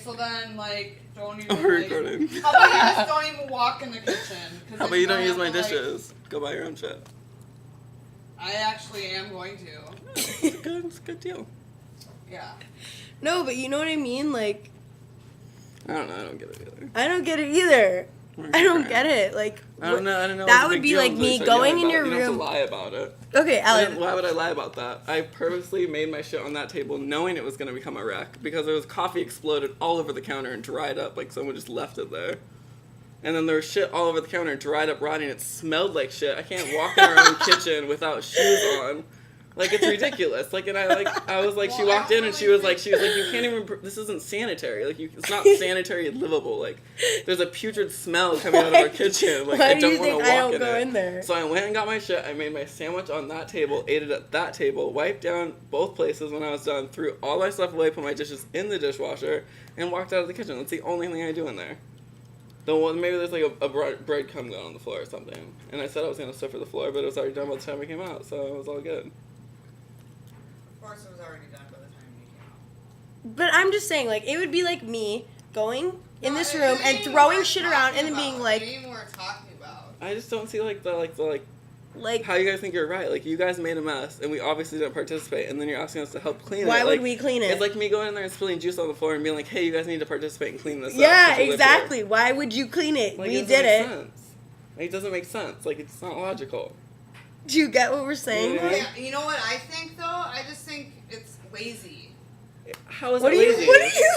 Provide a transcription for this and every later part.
so then, like, don't even, I'm recording. How about you just don't even walk in the kitchen? How about you don't use my dishes? Go buy your own shit. I actually am going to. It's a good deal. Yeah. No, but you know what I mean? Like... I don't know. I don't get it either. I don't get it either. I don't get it. Like... I don't know. That would be like me going in your room... You don't have to lie about it. Okay, Alan. Why would I lie about that? I purposely made my shit on that table knowing it was going to become a wreck because there was coffee exploded all over the counter and dried up like someone just left it there. And then there was shit all over the counter, dried up, rotting. It smelled like shit. I can't walk in our own kitchen without shoes on. Like, it's ridiculous. Like, and I was like, she walked in and she was like, you can't even, this isn't sanitary. Like, it's not sanitary and livable. Like, there's a putrid smell coming out of our kitchen. Like, Why I do don't you want to think walk I don't in go it. in there? So I went and got my shit. I made my sandwich on that table, ate it at that table, wiped down both places when I was done, threw all my stuff away, put my dishes in the dishwasher, and walked out of the kitchen. That's the only thing I do in there. Maybe there's like a breadcrumb going on the floor or something. And I said I was going to stuff for the floor, but it was already done by the time we came out, so it was all good. Of course it was already done by the time you came out. But I'm just saying, like, it would be like me going in this room and throwing shit around and then being like... What are you talking about? I just don't see like how you guys think you're right. Like, you guys made a mess, and we obviously didn't participate, and then you're asking us to help clean it. Why would like, we clean it? It's like me going in there and spilling juice on the floor and being like, hey, you guys need to participate and clean this up. Yeah, exactly. Why would you clean it? Like, we it did it. Sense. Like, it doesn't make sense. Like, it's not logical. Do you get what we're saying? Yeah, you know what I think, though? I just think it's lazy. How is What it do you, lazy? what do you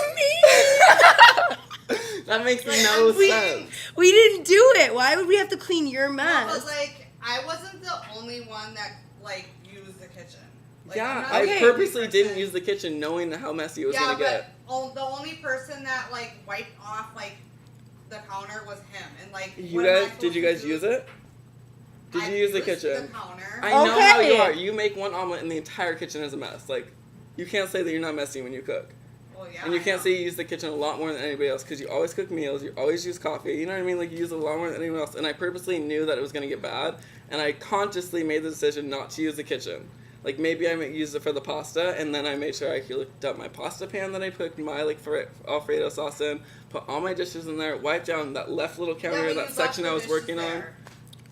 mean? That makes no sense. We didn't do it. Why would we have to clean your No, mess? but, like, I wasn't the only one that, like, used the kitchen. Like, Yeah, I'm not I purposely didn't use the kitchen knowing how messy it was going to get. But the only person that, like, wiped off, like, the counter was him. And, like, Did you guys use it? Did you use the kitchen? The counter. I know how you are. You make one omelet and the entire kitchen is a mess. Like, you can't say that you're not messy when you cook. Well, yeah, and you can't say you use the kitchen a lot more than anybody else because you always cook meals, you always use coffee, you know what I mean? Like, you use it a lot more than anyone else. And I purposely knew that it was going to get bad, and I consciously made the decision not to use the kitchen. Like, maybe I used it for the pasta, and then I made sure I looked up my pasta pan that I put my, like, Alfredo sauce in, put all my dishes in there, wiped down that left little counter, that section I was working on.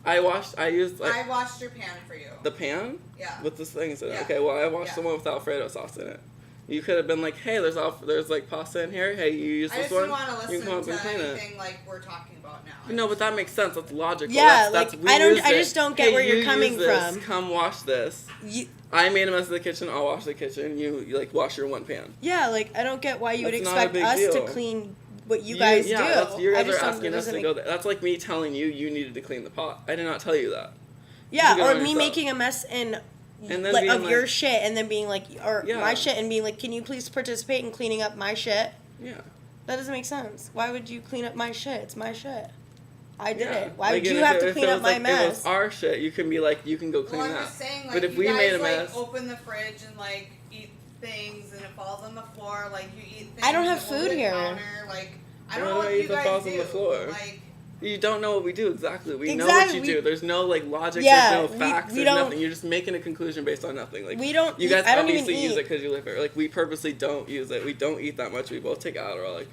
I washed your pan for you. The pan? Yeah. With this thing in it? Yeah. Okay, well, I washed the one with Alfredo sauce in it. You could have been like, hey, there's like pasta in here. Hey, you use this one. I just didn't want to listen to anything it. like we're talking about now. No, but that makes sense. That's logical. Yeah, that's, I just don't get where you're coming from. Come wash this. I made a mess of the kitchen. I'll wash the kitchen. You like wash your one pan. Yeah, like I don't get why you would That's expect us to clean what you guys do. You guys are asking us to go there. That's like me telling you needed to clean the pot. I did not tell you that. Yeah, or me making a mess in like of your shit and then being like, or my shit and being like, can you please participate in cleaning up my shit? Yeah. That doesn't make sense. Why would you clean up my shit? It's my shit. I did it. Why would you have to clean up my mess? If it was our shit, you can be like, you can go clean that. I'm just saying, like, but if you we guys, made a mess, like, open the fridge and like eat things and it falls on the floor, like you eat things. I don't have food here. Counter, like, I don't know what you guys falls do. On the floor? Like, you don't know what we do exactly. We know what you do. There's no like logic. Yeah, there's no facts. There's nothing. You're just making a conclusion based on nothing. Like we don't. You guys obviously use it because you live here. Like we purposely don't use it. We don't eat that much. We both take Adderall.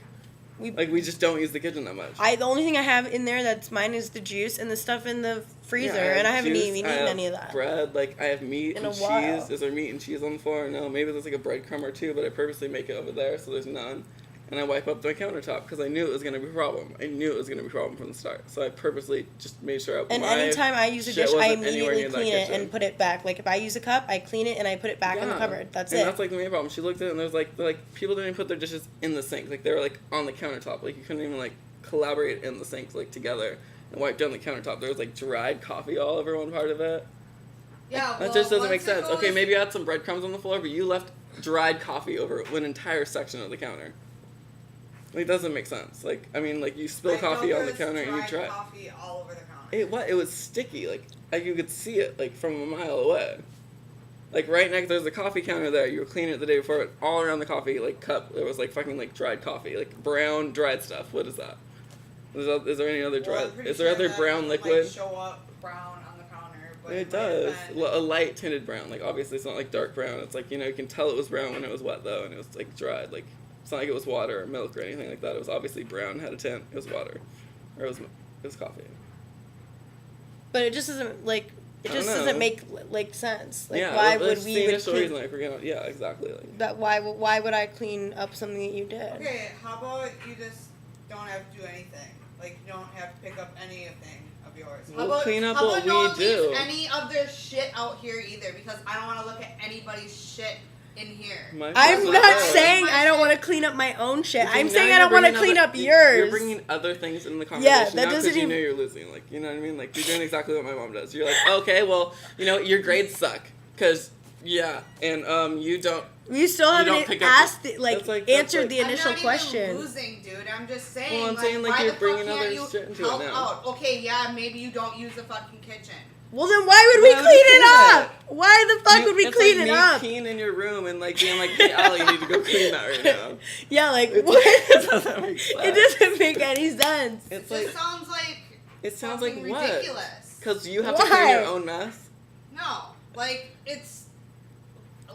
Like we just don't use the kitchen that much. The only thing I have in there that's mine is the juice and the stuff in the freezer, and I haven't even eaten any of that. Bread, like I have meat and cheese. Is there meat and cheese on the floor? No, maybe there's like a breadcrumb or two, but I purposely make it over there so there's none. And I wipe up my countertop because I knew it was going to be a problem. I knew it was going to be a problem from the start. So I purposely just made sure. And anytime I use a dish, I immediately clean it and put it back. Like if I use a cup, I clean it and I put it back in the cupboard. That's it. And that's like the main problem. She looked at it and there's like people didn't even put their dishes in the sink. Like they were like on the countertop. Like you couldn't even like collaborate in the sink like together and wipe down the countertop. There was like dried coffee all over one part of it. Yeah, that just doesn't make sense. Okay, maybe you had some breadcrumbs on the floor, but you left dried coffee over an entire section of the counter. It doesn't make sense. Like, I mean, like, you spill coffee on the counter and you try. Coffee all over the counter. It was sticky. Like, you could see it, like, from a mile away. Like, right next, there's a coffee counter there. You were cleaning it the day before, but all around the coffee, like, cup, there was, like, fucking, like, dried coffee. Like, brown, dried stuff. What is that? Is there any other dried? Is there other brown liquid? Like, show up brown on the counter. But it does. A light tinted brown. Like, obviously, it's not, like, dark brown. It's, like, you know, you can tell it was brown when it was wet, though, and it was, like, dried. Like, It's not like it was water or milk or anything like that. It was obviously brown, had a tint. It was water. Or it was coffee. But it just doesn't, like, it just doesn't make, like, sense. Like, yeah, why that's would we the would initial clean... reason, like, we're gonna, yeah, exactly. Like, that why would I clean up something that you did? Okay, how about you just don't have to do anything? Like, you don't have to pick up anything of yours. We'll clean up how what about no we one do. leaves any of their shit out here either? Because I don't want to look at anybody's shit in here. I'm not saying I don't want to clean up my own shit. I'm saying I don't want to clean up yours. You're bringing other things in the conversation. Yeah, that doesn't even... you know you're losing. Like, you know what I mean? Like, you're doing exactly what my mom does. You're like, okay, well, you know, your grades suck. Because, yeah, and you don't... You still haven't asked, answered the initial question. I'm not even losing, dude. I'm just saying, well, I'm saying, like, you're bringing other shit into it now. Out? Okay, yeah, maybe you don't use the fucking kitchen. Well, then why would we clean it up? Why the fuck would we clean it up? It's like me peeing in your room and, like, being like, hey, Allie, you need to go clean that right now. Yeah, like, what? It doesn't make sense. It doesn't make any sense. It sounds like it sounds like what? Ridiculous. Because you have to clean your own mess? No. Like, it's...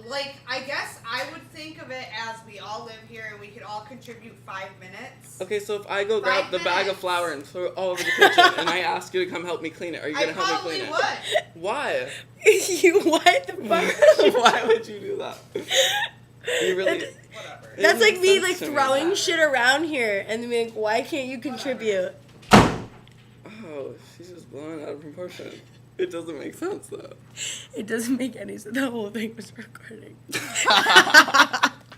Like, I guess I would think of it as we all live here and we could all contribute 5 minutes. Okay, so if I go grab the bag of flour and throw it all over the kitchen and I ask you to come help me clean it, are you going to help me clean it? I probably would. Why? You what the fuck? Why would you do that? You really... Whatever. That's like me, like, throwing shit around here and then being like, why can't you contribute? Oh, she's just blowing out of proportion. It doesn't make sense, though. It doesn't make any sense. The whole thing was recording.